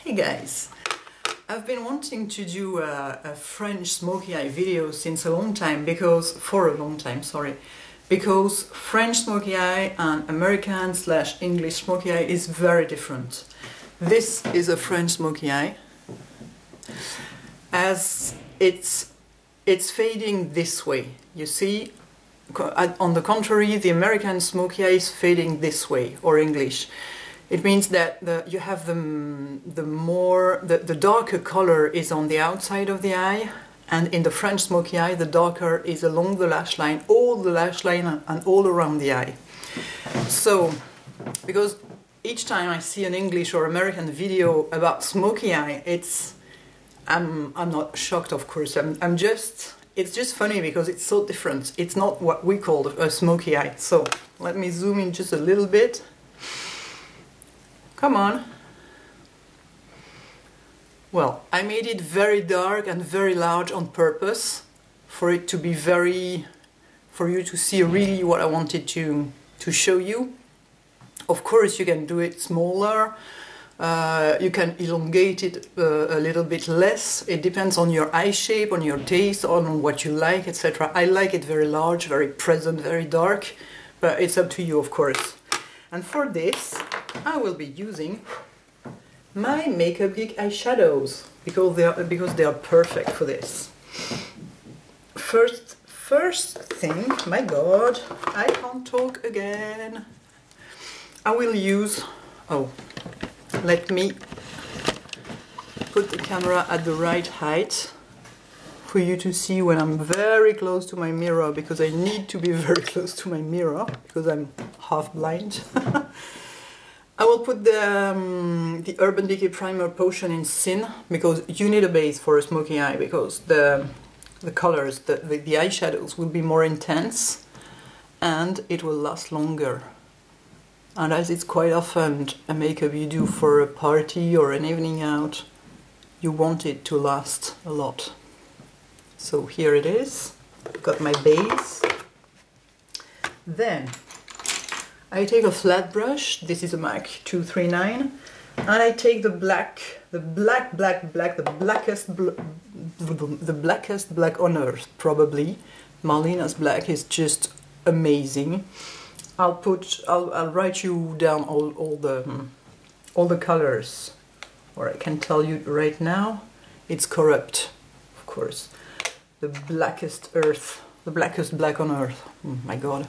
Hey guys, I've been wanting to do a French smoky eye video since a long time for a long time, because French smoky eye and American / English smoky eye is very different. This is a French smoky eye, as it's fading this way. You see, on the contrary, the American smoky eye is fading this way, or English. It means that you have the darker color is on the outside of the eye, and in the French smoky eye the darker is along the lash line, all the lash line and all around the eye. So, because each time I see an English or American video about smoky eye, I'm not shocked, of course. It's just funny because it's so different. It's not what we call a smoky eye. So let me zoom in just a little bit. Come on. Well, I made it very dark and very large on purpose for it to be for you to see really what I wanted to show you. Of course, you can do it smaller, you can elongate it a little bit less. It depends on your eye shape, on your taste, on what you like, etc. I like it very large, very present, very dark, but it's up to you, of course. And for this, I will be using my Makeup Geek eyeshadows because they are perfect for this. First thing, my God, I can't talk again. I will use, let me put the camera at the right height for you to see when I'm very close to my mirror, because I need to be very close to my mirror because I'm half blind. I will put the Urban Decay Primer Potion in Sin, because you need a base for a smoky eye, because the colors, the eyeshadows will be more intense and it will last longer. And as it's quite often a makeup you do for a party or an evening out, you want it to last a lot. So here it is. I've got my base. Then I take a flat brush. This is a MAC 239, and I take the blackest black on earth, probably. Marlena's black is just amazing. I'll write you down all the colors, or I can tell you right now, it's Corrupt, of course. The blackest earth, the blackest black on earth. Oh my God.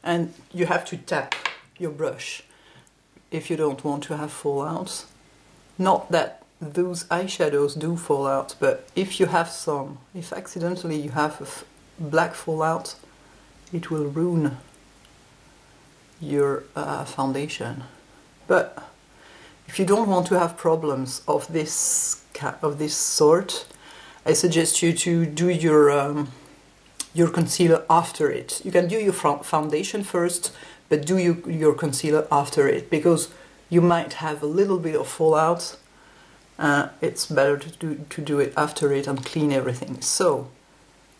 And you have to tap your brush if you don't want to have fallouts. Not that those eyeshadows do fall out, but if you have some, if accidentally you have a black fallout, it will ruin your foundation. But if you don't want to have problems of this sort, I suggest you to do your concealer after it. You can do your foundation first, but do your concealer after it, because you might have a little bit of fallout. It's better to do it after it and clean everything. So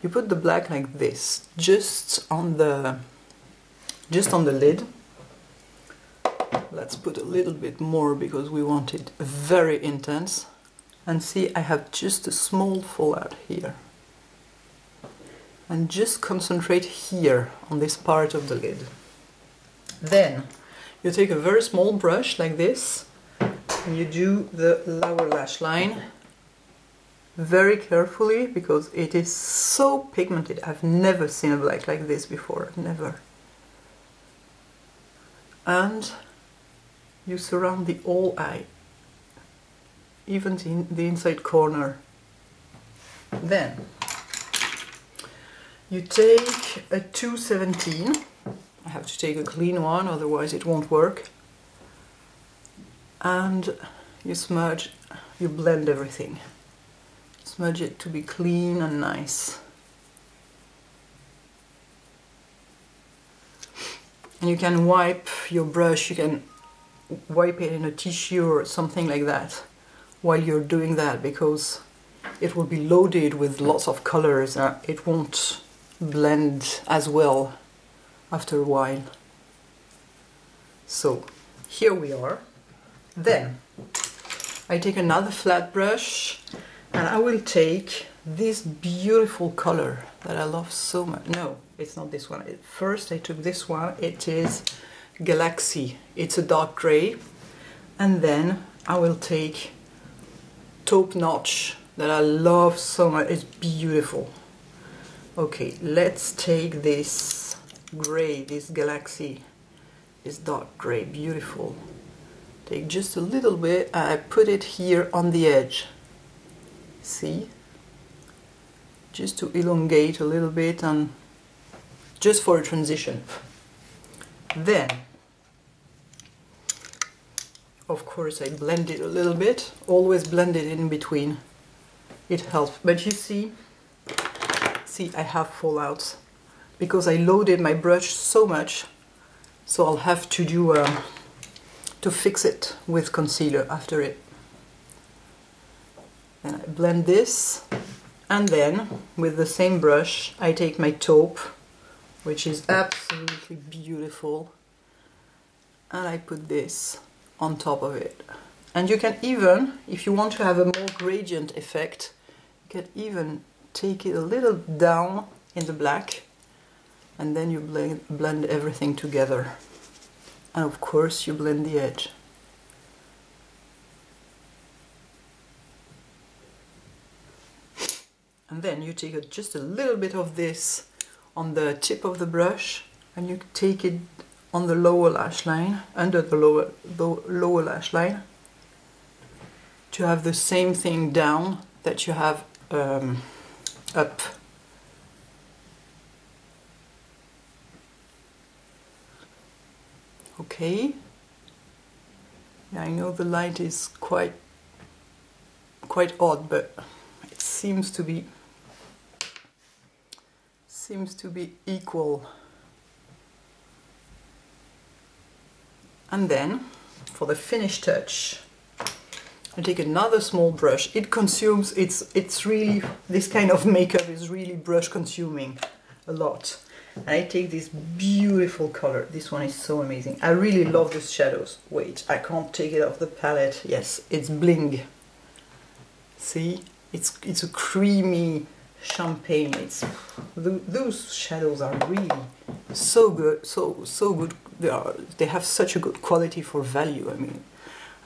you put the black like this, just on the lid. Let's put a little bit more because we want it very intense. And see, I have just a small fallout here. And just concentrate here on this part of the lid. Then you take a very small brush like this and you do the lower lash line very carefully, because it is so pigmented. I've never seen a black like this before, never. And you surround the whole eye, even the inside corner. Then you take a 217. I have to take a clean one, otherwise it won't work. And you smudge, you blend everything. Smudge it to be clean and nice. And you can wipe your brush, you can wipe it in a tissue or something like that while you're doing that, because it will be loaded with lots of colors. It won't blend as well after a while. So here we are. Then I take another flat brush and I will take this beautiful color that I love so much. No, it's not this one. First I took this one. It is Galaxy. It's a dark gray. And then I will take Taupe Notch that I love so much. It's beautiful. Okay, let's take this gray, this Galaxy, this dark gray, beautiful. Take just a little bit and I put it here on the edge. See? Just to elongate a little bit and just for a transition. Then, of course, I blend it a little bit. Always blend it in between. It helps. But you see, I have fallouts because I loaded my brush so much. So I'll have to do to fix it with concealer after it. And I blend this, and then with the same brush I take my taupe, which is absolutely beautiful, and I put this on top of it. And you can even, if you want to have a more gradient effect, you can even take it a little down in the black, and then you blend everything together. And of course you blend the edge. And then you take just a little bit of this on the tip of the brush and you take it on the lower lash line, under the lower lash line, to have the same thing down that you have up. Okay. Yeah, I know the light is quite odd, but it seems to be equal. And then for the finish touch, I take another small brush. It consumes, it's really, this kind of makeup is really brush consuming a lot. And I take this beautiful color. This one is so amazing. I really love these shadows. Wait, I can't take it off the palette. Yes, it's Bling. See, it's a creamy champagne. Those shadows are really so good, so good. They have such a good quality for value. I mean,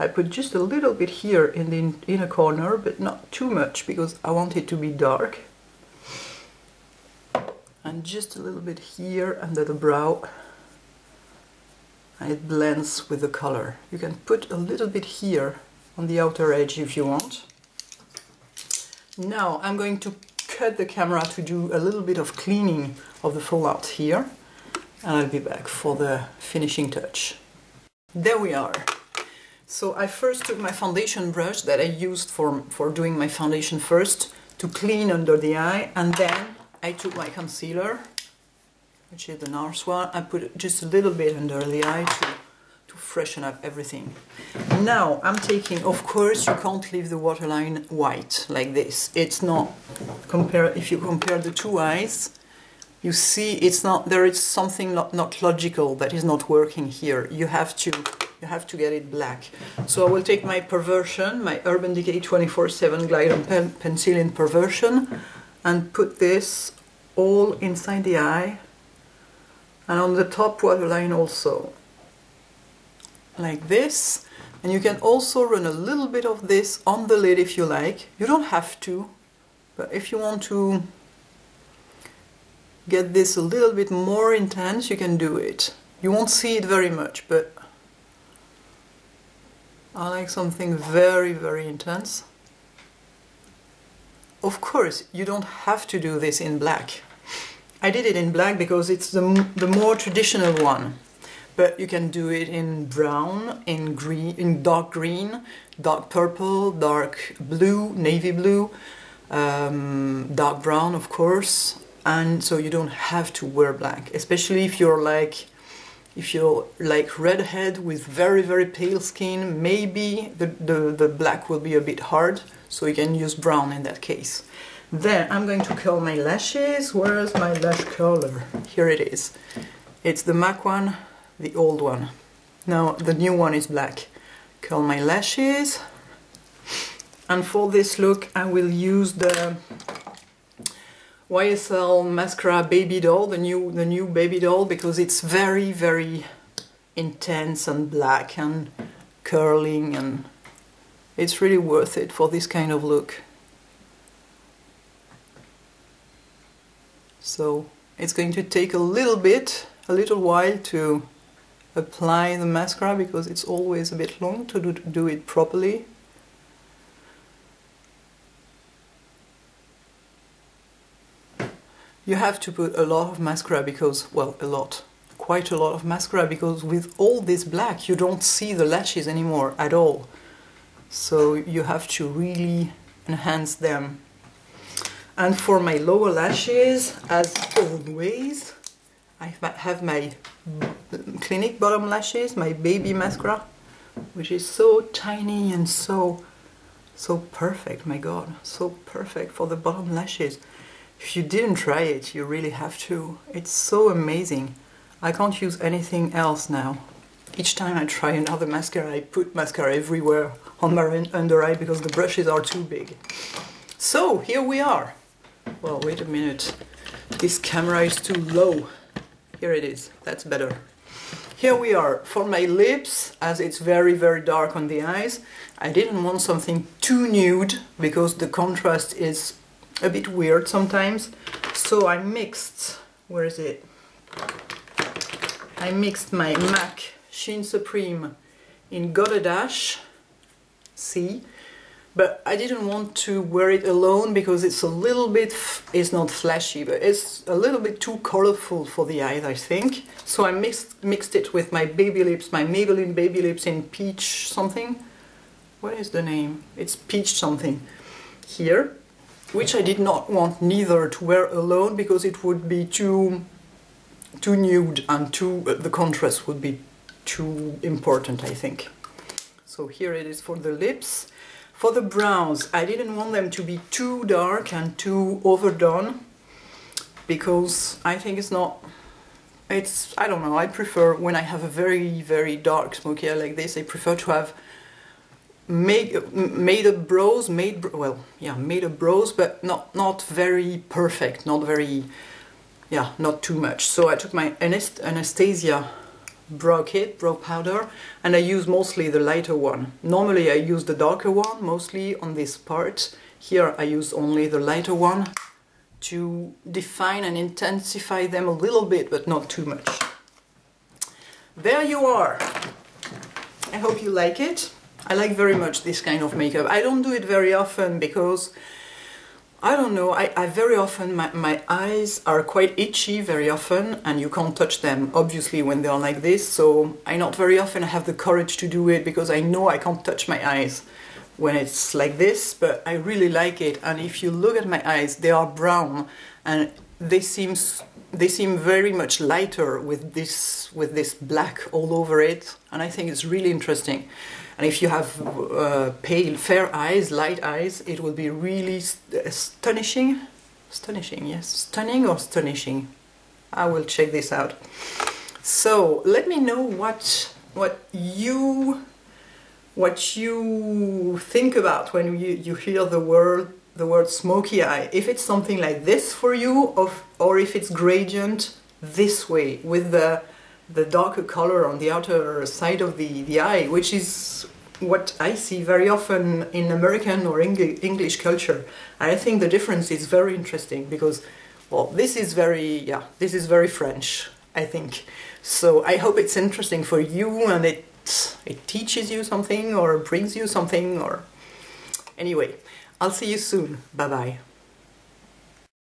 I put just a little bit here in the inner corner, but not too much because I want it to be dark. And just a little bit here under the brow, and it blends with the color. You can put a little bit here on the outer edge if you want. Now I'm going to cut the camera to do a little bit of cleaning of the fallout here, and I'll be back for the finishing touch. There we are. So I first took my foundation brush that I used for doing my foundation first to clean under the eye, and then I took my concealer, which is the NARS one. I put just a little bit under the eye to freshen up everything. Now I'm taking, of course, you can't leave the waterline white like this. It's not, if you compare the two eyes, you see it's not, there is something not logical that is not working here. You have to get it black. So I will take my Perversion, my Urban Decay 24/7 Glide on Pencil in Perversion, and put this all inside the eye and on the top waterline also, like this. And you can also run a little bit of this on the lid if you like. You don't have to, but if you want to get this a little bit more intense, you can do it. You won't see it very much, but I like something very, very intense. Of course, you don't have to do this in black. I did it in black because it's the more traditional one. But you can do it in brown, in green, in dark green, dark purple, dark blue, navy blue, dark brown, of course. And so you don't have to wear black, especially if you're like redhead with very, very pale skin. Maybe the black will be a bit hard. So you can use brown in that case. Then I'm going to curl my lashes. Where's my lash curler? Here it is. It's the MAC one, the old one. Now the new one is black. curl my lashes. And for this look I will use the YSL Mascara Baby Doll, the new Baby Doll, because it's very, very intense and black and curling, and it's really worth it for this kind of look. So it's going to take a little while to apply the mascara, because it's always a bit long to do it properly. You have to put a lot of mascara because, well, quite a lot of mascara, because with all this black you don't see the lashes anymore at all. So you have to really enhance them. And for my lower lashes, as always, I have my Clinique bottom lashes, my baby mascara, which is so tiny and so perfect. My god, so perfect for the bottom lashes. If you didn't try it, you really have to. It's so amazing. I can't use anything else now. Each time I try another mascara, I put mascara everywhere on my under eye because the brushes are too big. So here we are. Well, wait a minute. This camera is too low. Here it is. That's better. Here we are. For my lips, as it's very, very dark on the eyes, I didn't want something too nude because the contrast is a bit weird sometimes. So I mixed, where is it? I mixed my MAC Sheen Supreme in Got a Dash, see? But I didn't want to wear it alone because it's a little bit, it's not flashy, but it's a little bit too colorful for the eyes, I think. So I mixed it with my baby lips, my Maybelline Baby Lips in Peach something. What is the name? It's Peach something here, which I did not want neither to wear alone because it would be too nude and the contrast would be too important, I think. So here it is for the lips. For the brows, I didn't want them to be too dark and too overdone because I think I don't know, I prefer when I have a very, very dark smoky eye like this, I prefer to have made up brows, but not very perfect, not very, yeah, not too much. So I took my Anastasia brow kit, brow powder, and I use mostly the lighter one. Normally I use the darker one, mostly on this part. Here I use only the lighter one to define and intensify them a little bit, but not too much. There you are. I hope you like it. I like very much this kind of makeup. I don't do it very often because I don't know, I very often, my eyes are quite itchy very often, and you can't touch them, obviously, when they're like this, so I not very often have the courage to do it, because I know I can't touch my eyes when it's like this, but I really like it. And if you look at my eyes, they are brown, and they seem very much lighter with this black all over it, and I think it's really interesting. And if you have pale, fair eyes, light eyes, it will be really astonishing. Astonishing, yes. Stunning or astonishing? I will check this out. So let me know what you think about when you hear the word smoky eye. If it's something like this for you, or if it's gradient this way with the darker color on the outer side of the eye, which is what I see very often in American or English culture. And I think the difference is very interesting because, well, this is very French, I think. So I hope it's interesting for you and it teaches you something or brings you something, or anyway, I'll see you soon. Bye bye.